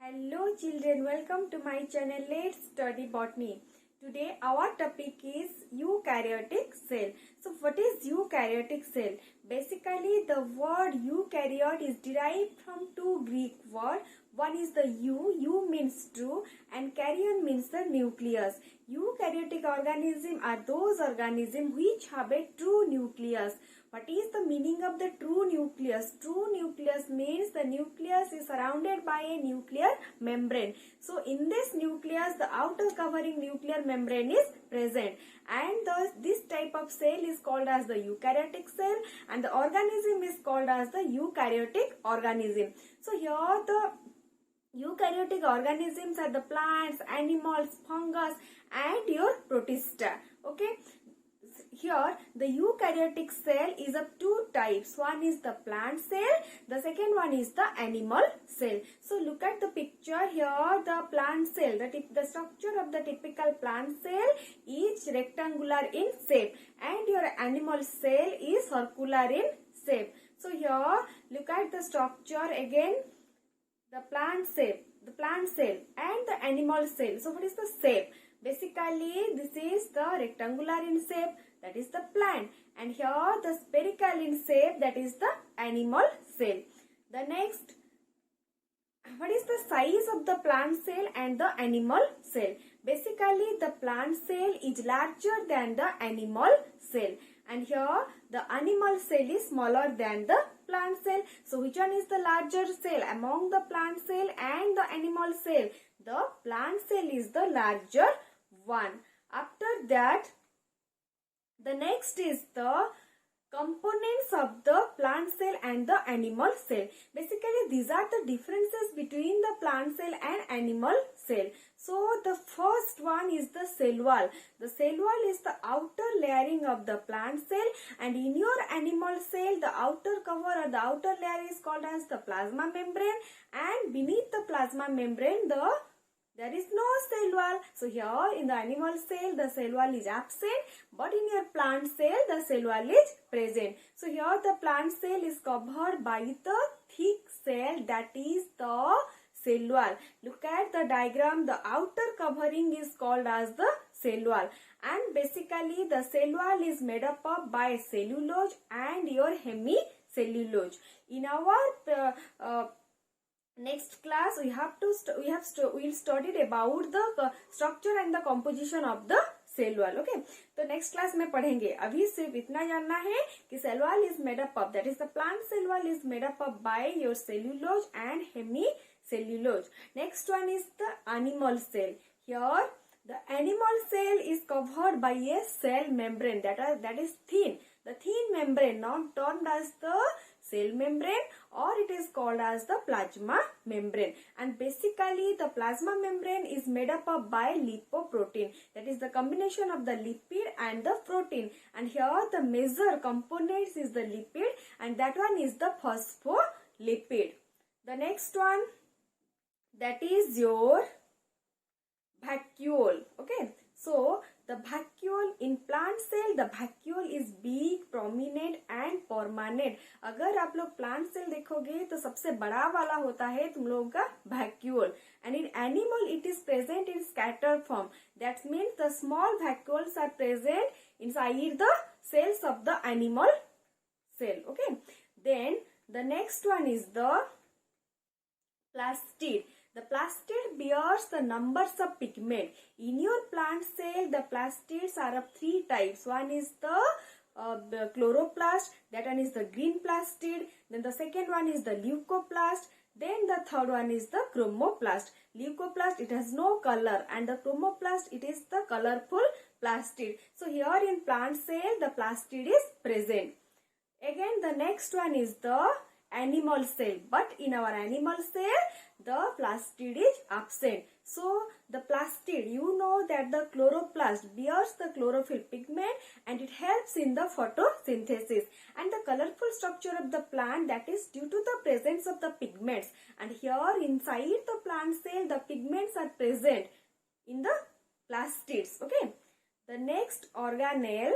Hello children, welcome to my channel. Let's study botany. Today our topic is eukaryotic cell. So what is eukaryotic cell? Basically the word eukaryote is derived from two Greek words. One is the u means true, and karyon means the nucleus. Eukaryotic organisms are those organisms which have a true nucleus. What is the meaning of the true nucleus? True nucleus means the nucleus is surrounded by a nuclear membrane. So in this nucleus, the outer covering nuclear membrane is present, and this type of cell is called as the eukaryotic cell, and the organism is called as the eukaryotic organism. So here the eukaryotic organisms are the plants, animals, fungus and your protista. Okay. Here the eukaryotic cell is of two types. One is the plant cell, the second one is the animal cell. So look at the picture here. The plant cell, the structure of the typical plant cell is rectangular in shape, and your animal cell is circular in shape. So here look at the structure again. The plant cell and the animal cell. So what is the shape? Basically this is the rectangular in shape, that is the plant, and here the spherical in shape, that is the animal cell. The next, what is the size of the plant cell and the animal cell? Basically the plant cell is larger than the animal cell, and here the animal cell is smaller than the plant cell. So which one is the larger cell among the plant cell and the animal cell? The plant cell is the larger one. After that, the next is the components of the plant cell and the animal cell. Basically these are the differences between the plant cell and animal cell. So the first one is the cell wall. The cell wall is the outer layering of the plant cell, and in your animal cell the outer cover or the outer layer is called as the plasma membrane, and beneath the plasma membrane there is no cell wall. So here in the animal cell the cell wall is absent, but in your plant cell the cell wall is present. So here the plant cell is covered by the thick cell, that is the cell wall. Look at the diagram. The outer covering is called as the cell wall, and basically the cell wall is made up of by cellulose and your hemicellulose. In our next class we'll studied about the structure and the composition of the cell wall. Okay, तो next class में पढ़ेंगे. अभी सिर्फ इतना जानना है कि cell wall is made up of, that is the plant cell wall is made up of by your cellulose and hemicellulose. Next one is the animal cell. Here the animal cell is covered by a cell membrane that is thin. The thin membrane now termed as the cell membrane, or it is called as the plasma membrane, and basically the plasma membrane is made up of by lipoprotein, that is the combination of the lipid and the protein, and here the major components is the lipid, and that one is the phospholipid. The next one, that is your vacuole. Okay, so the vacuole in plant cell, the vacuole is big, prominent and permanent. अगर आप लोग plant cell देखोगे तो सबसे बड़ा वाला होता है तुम लोगों का vacuole, and in animal it is present in scattered form. That means the small vacuoles are present inside the cells of the animal cell. Okay, then the next one is the plastid. The plastid bears the numbers of pigment. In your plant cell, the plastids are of three types. One is the chloroplast, that one is the green plastid. Then the second one is the leucoplast. Then the third one is the chromoplast. Leucoplast, it has no color, and the chromoplast, it is the colorful plastid. So here in plant cell, the plastid is present. Again, the next one is the animal cell, but in our animal cell the plastid is absent. So the plastid, you know that the chloroplast bears the chlorophyll pigment, and it helps in the photosynthesis, and the colorful structure of the plant, that is due to the presence of the pigments, and here inside the plant cell the pigments are present in the plastids. Okay, the next organelle,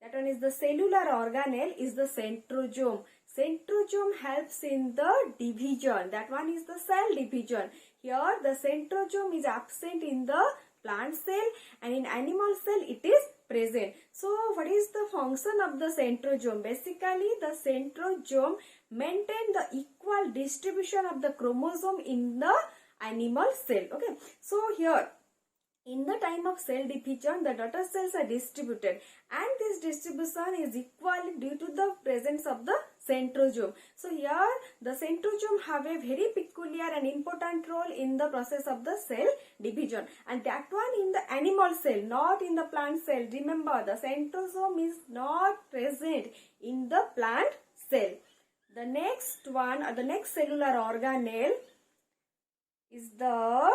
that one is the cellular organelle, is the centrosome. Centrosome helps in the division. That one is the cell division. Here the centrosome is absent in the plant cell, and in animal cell it is present. So what is the function of the centrosome? Basically the centrosome maintain the equal distribution of the chromosome in the animal cell. Okay, so here in the time of cell division, the daughter cells are distributed, and this distribution is equal due to the presence of the centrosome. So here the centrosome have a very peculiar and important role in the process of the cell division, and that one in the animal cell, not in the plant cell. Remember, the centrosome is not present in the plant cell. The next one, or the next cellular organelle is the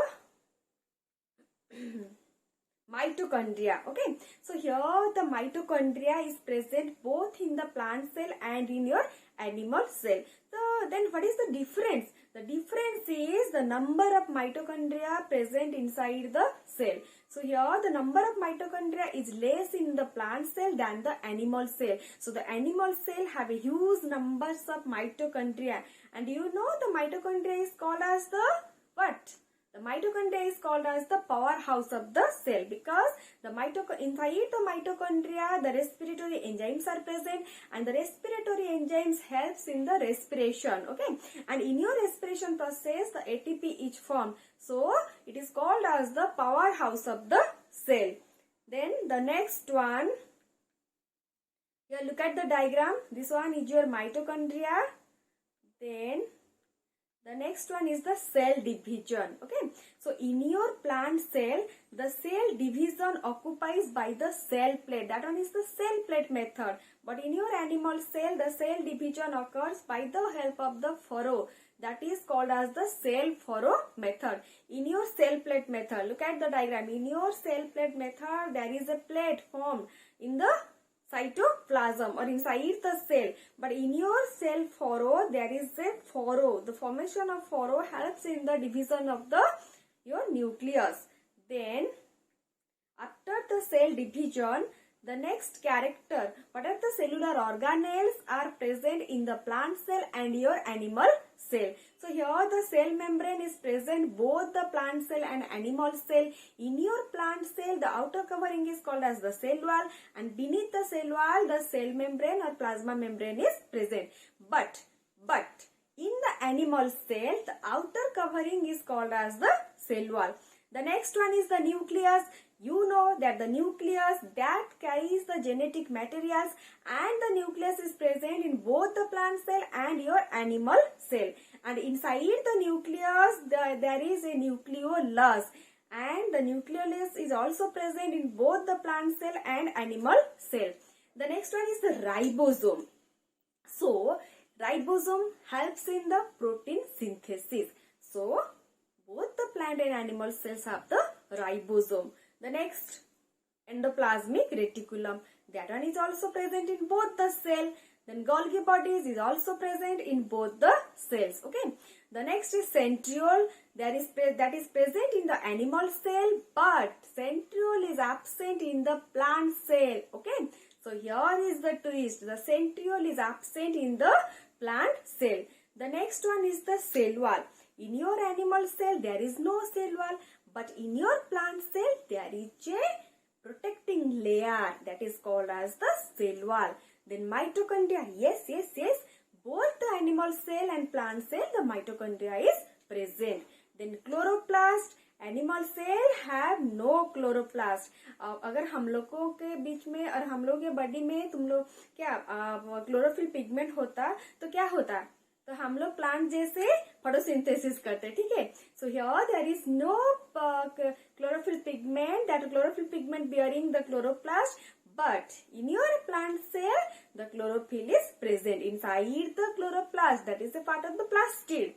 mitochondria. Okay, so here the mitochondria is present both in the plant cell and in your animal cell. So then what is the difference? The difference is the number of mitochondria present inside the cell. So here the number of mitochondria is less in the plant cell than the animal cell. So the animal cell have a huge numbers of mitochondria, and you know the mitochondria is called as the what? The mitochondria is called as the powerhouse of the cell, because the inside the mitochondria the respiratory enzymes are present, and the respiratory enzymes helps in the respiration. Okay, and in your respiration process the ATP is formed. So it is called as the powerhouse of the cell. Then the next one, here look at the diagram. This one is your mitochondria. Then the next one is the cell division. Okay, so in your plant cell, the cell division occupies by the cell plate. That one is the cell plate method. But in your animal cell, the cell division occurs by the help of the furrow. That is called as the cell furrow method. In your cell plate method, look at the diagram. In your cell plate method, there is a plate formed in the cytoplasm or inside the cell, but in your cell furrow there is a furrow. The formation of furrow helps in the division of the your nucleus. Then after the cell division, the next character, what are the cellular organelles are present in the plant cell and your animal cell. So here the cell membrane is present both the plant cell and animal cell. In your plant cell, the outer covering is called as the cell wall, and beneath the cell wall the cell membrane or plasma membrane is present. But in the animal cell, the outer covering is called as the cell wall. The next one is the nucleus. You know that the nucleus that carries the genetic materials, and the nucleus is present in both the plant cell and your animal cell. And inside the nucleus there is a nucleolus, and the nucleolus is also present in both the plant cell and animal cell. The next one is the ribosome. So ribosome helps in the protein synthesis. So both the plant and animal cells have the ribosome. The next, endoplasmic reticulum. That one is also present in both the cell. Then Golgi bodies is also present in both the cells. Okay. The next is centriole. That is present in the animal cell, but centriole is absent in the plant cell. Okay. So here is the twist. The centriole is absent in the plant cell. The next one is the cell wall. In your animal cell there is no cell wall, but in your plant cell there is a protecting layer that is called as the cell wall. Then mitochondria, yes. Both the animal cell and plant cell, the mitochondria is present. Then chloroplast, animal cell have no chloroplast. अगर हम लोगों के बीच में और हम लोग के body में तुम लोग क्या क्लोरोफिल पिगमेंट होता तो क्या होता, तो हम लोग प्लांट जैसे फोटोसिंथेसिस करते, ठीक है. So here there is no chlorophyll pigment, that chlorophyll pigment bearing the chloroplast, but in your plant cell the chlorophyll is present inside the chloroplast, that is a part of the plastid.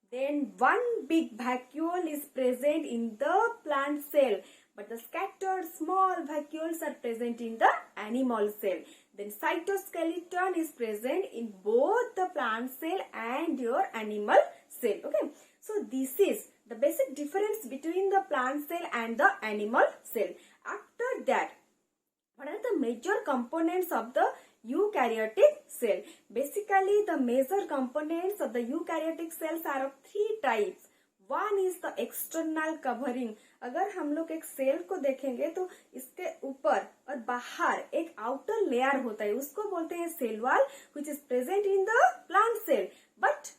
Then one big vacuole is present in the plant cell, but the scattered small vacuoles are present in the animal cell. Then cytoskeleton is present in both the plant cell and your animal cell. Okay, so this is the basic difference between the plant cell and the animal cell. After that, what are the major components of the eukaryotic cell. Basically, the major components of the eukaryotic cells are of three types. One is the external covering. अगर हम लोग एक cell को देखेंगे तो इसके ऊपर और बाहर एक आउटर लेयर होता है, उसको बोलते हैं cell wall, which is present in the plant cell. But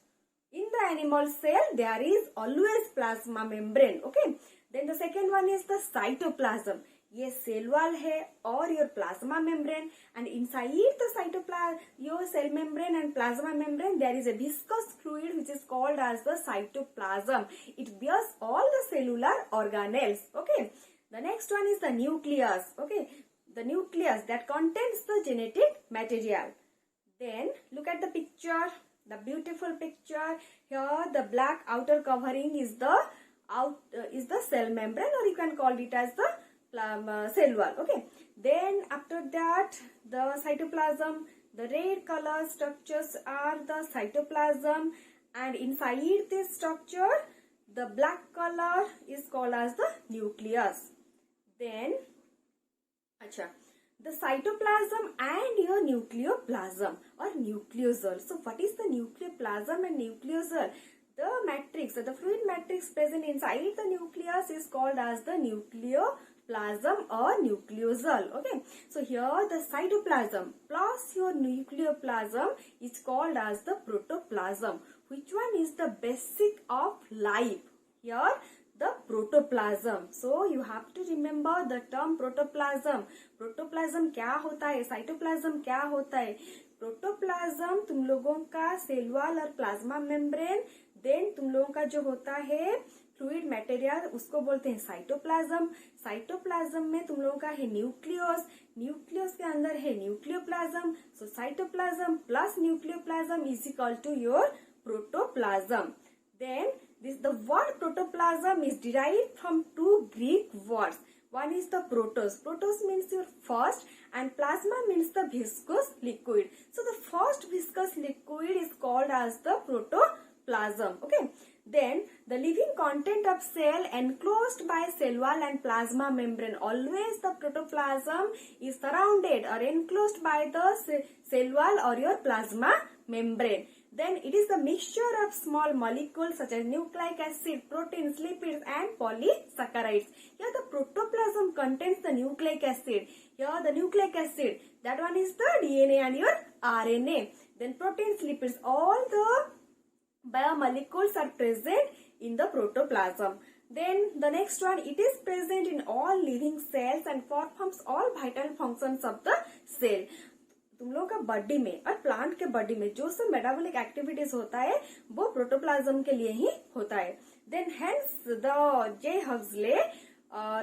in the animal cell, there is always plasma membrane. Okay. Then the second one is the cytoplasm. ये सेल वॉल है और your plasma membrane, and inside the cytoplasm, your cell membrane and plasma membrane, there is a viscous fluid which is called as the cytoplasm. It bears all the cellular organelles. Okay. The next one is the nucleus. Okay. The nucleus that contains the genetic material. Then look at the picture, the beautiful picture. Here the black outer covering is the cell membrane, or you can call it as the cell wall. Okay. Then after that, the cytoplasm, the red color structures are the cytoplasm, and inside this structure the black color is called as the nucleus. Then the cytoplasm and your nucleoplasm or nucleosol. So what is the nucleoplasm and nucleosol? The matrix, the fluid matrix present inside the nucleus is called as the nucleoplasm or nucleosol. Okay. So here the cytoplasm plus your nucleoplasm is called as the protoplasm. Which one is the basic of life? Here the protoplasm. So you have to remember the term protoplasm. Protoplasm क्या होता है, cytoplasm क्या होता है. Protoplasm तुम लोगों का cell wall और प्लाज्मा मेम्ब्रेन, देन तुम लोगों का जो होता है फ्लूइड मटेरियल, उसको बोलते हैं साइटोप्लाज्म. साइटोप्लाज्म में तुम लोगों का है न्यूक्लियस, न्यूक्लियस के अंदर है nucleoplasm. So cytoplasm plus nucleoplasm is equal to your protoplasm. Then the word protoplasm is derived from two Greek words. One is the protos. Protos means your first, and plasma means the viscous liquid. So the first viscous liquid is called as the protoplasm. Okay. Then the living content of cell enclosed by cell wall and plasma membrane. Always the protoplasm is surrounded or enclosed by the cell wall or your plasma membrane. Then it is the mixture of small molecules such as nucleic acid, proteins, lipids and polysaccharides. Here the protoplasm contains the nucleic acid. Here the nucleic acid, that one is the DNA and your RNA. Then proteins, lipids, all the biomolecules are present in the protoplasm. Then the next one, it is present in all living cells and performs all vital functions of the cell. तुम लोगों का body में और plant के body में जो सब metabolic activities होता है वो प्रोटोप्लाज्म के लिए ही होता है. Then hence the J Huxley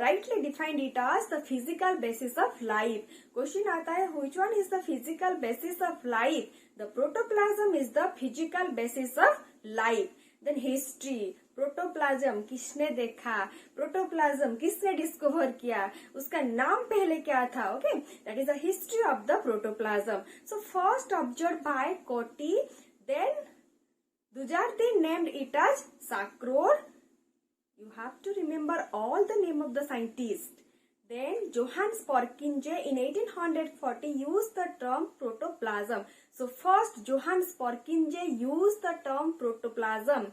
rightly defined it as the physical basis of life. Question आता है which one is the physical basis of life? The protoplasm is the physical basis of life. Then history, protoplasm किसने देखा, protoplasm किसने discover किया, उसका नाम पहले क्या था. Okay, that is the history of the protoplasm. So first observe by Corti, then Dujardin named it as sarcode. You have to remember all the name of the scientist. Then Johannes Purkinje in 1840 used the term protoplasm. So first Johannes Purkinje used the term protoplasm.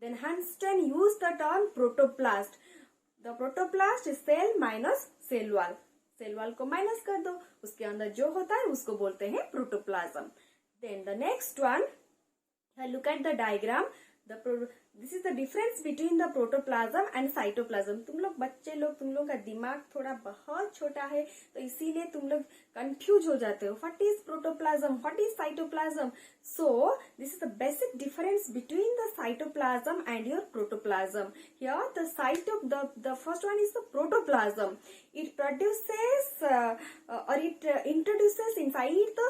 Then Hansen used the term protoplast. The protoplast is cell minus cell wall. Cell wall को minus कर दो, उसके अंदर जो होता है उसको बोलते हैं protoplasm. Then the next one, look at the diagram. This is the difference between the protoplasm and cytoplasm. तुम लोग बच्चे लोग, तुम लोग का दिमाग थोड़ा बहुत छोटा है तो इसीलिए तुम लोग कंफ्यूज हो जाते हो. What is protoplasm? What is cytoplasm? So this is the basic difference between the cytoplasm and your protoplasm. Here the first one is the protoplasm. It produces or it introduces inside the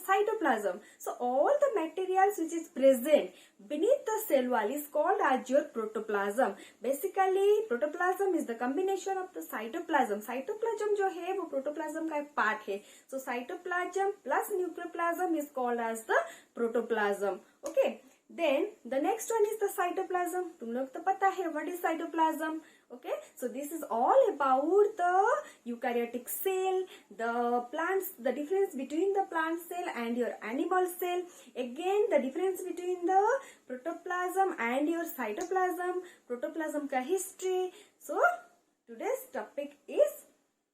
cytoplasm. So all the materials which is present beneath the cell wall is called as your protoplasm. Basically protoplasm is the combination of the cytoplasm. Cytoplasm जो है वो protoplasm का एक part है. So cytoplasm plus nucleoplasm is called as the protoplasm. Okay. Then the next one is the cytoplasm. तुम लोग तो पता है what is cytoplasm. Okay, so this is all about the eukaryotic cell, the difference between the plant cell and your animal cell. Again, the difference between the protoplasm and your cytoplasm. Protoplasm का history. So today's topic is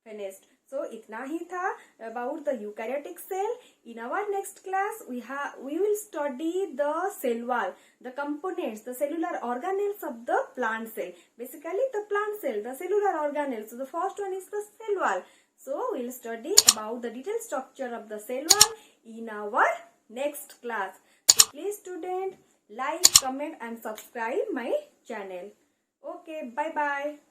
finished. So इतना ही था about the eukaryotic cell. In our next class we will study the cell wall, the components, the cellular organelles of the plant cell. Basically the plant cell, the cellular organelles. So the first one is the cell wall. So we will study about the detailed structure of the cell wall in our next class. So please student, like, comment and subscribe my channel. Okay, bye bye.